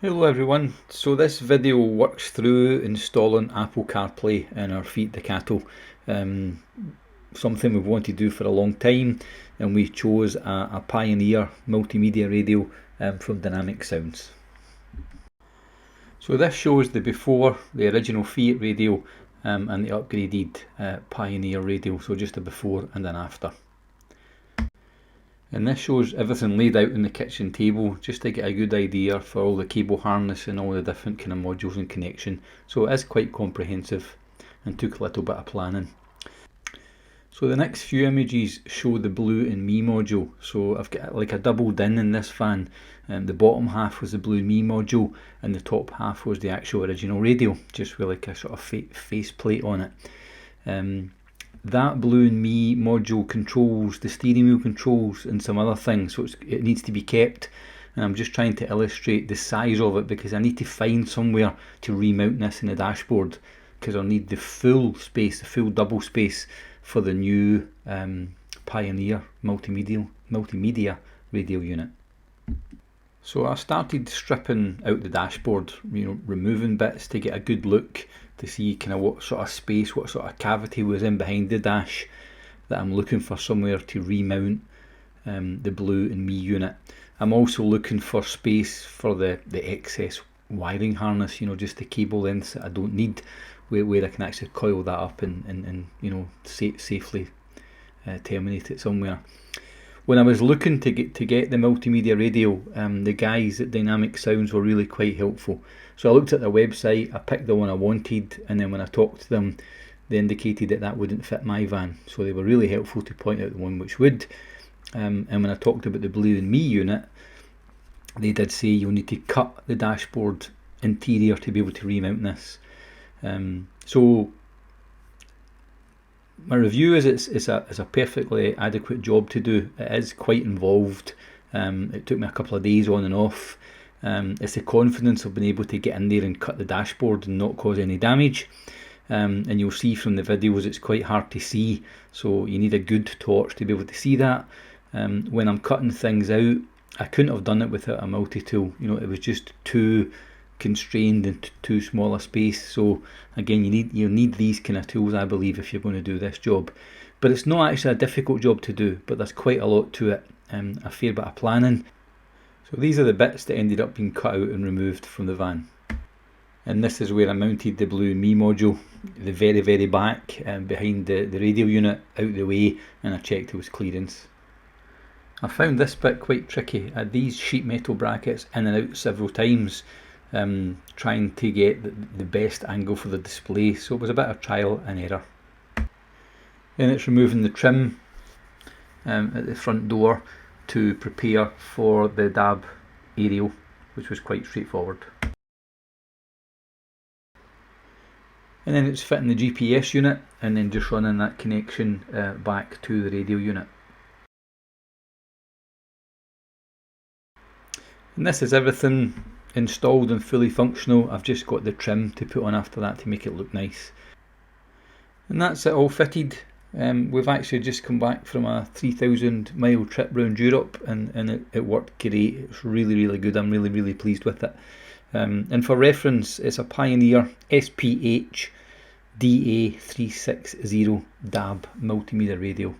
Hello everyone, so this video works through installing Apple CarPlay in our Fiat Ducato. Something we've wanted to do for a long time, and we chose a Pioneer multimedia radio from Dynamic Sounds. So this shows the before, the original Fiat radio, and the upgraded Pioneer radio, so just a before and an after. And this shows everything laid out on the kitchen table just to get a good idea for all the cable harness and all the different kind of modules and connection. So it is quite comprehensive and took a little bit of planning. So the next few images show the Blue and Me module. So I've got like a doubled in this van. The bottom half was the Blue Me module and the top half was the actual original radio, just with like a sort of face plate on it. That Blue and Me module controls the steering wheel controls and some other things, so it needs to be kept, and I'm just trying to illustrate the size of it because I need to find somewhere to remount this in the dashboard, because I'll need the full space, the full double space for the new Pioneer multimedia radio unit. So I started stripping out the dashboard, removing bits to get a good look to see kind of what sort of space, what sort of cavity was in behind the dash that I'm looking for somewhere to remount the Blue and Me unit. I'm also looking for space for the excess wiring harness, just the cable lengths that I don't need, where I can actually coil that up and safely terminate it somewhere. When I was looking to get the multimedia radio, the guys at Dynamic Sounds were really quite helpful. So I looked at their website, I picked the one I wanted, and then when I talked to them, they indicated that wouldn't fit my van. So they were really helpful to point out the one which would. And when I talked about the Blue and Me unit, they did say you'll need to cut the dashboard interior to be able to remount this. So my review is it's a perfectly adequate job to do. It is quite involved. It took me a couple of days on and off. It's the confidence of being able to get in there and cut the dashboard and not cause any damage. And you'll see from the videos it's quite hard to see, so you need a good torch to be able to see that. When I'm cutting things out, I couldn't have done it without a multi-tool. It was just too constrained and too small a space. So again, you need these kind of tools, I believe, if you're going to do this job. But it's not actually a difficult job to do, but there's quite a lot to it, a fair bit of planning. So these are the bits that ended up being cut out and removed from the van. And this is where I mounted the Blue and Me module, the very back, behind the radio unit, out the way, and I checked it was clearance. I found this bit quite tricky. I had these sheet metal brackets in and out several times, trying to get the best angle for the display, so it was a bit of trial and error. Then it's removing the trim at the front door to prepare for the DAB aerial, which was quite straightforward. And then it's fitting the GPS unit and then just running that connection back to the radio unit. And this is everything installed and fully functional. I've just got the trim to put on after that to make it look nice. And that's it all fitted. We've actually just come back from a 3,000 mile trip around Europe, and it worked great. It's really good. I'm really pleased with it. And for reference, it's a Pioneer SPH-DA360DAB multimedia radio.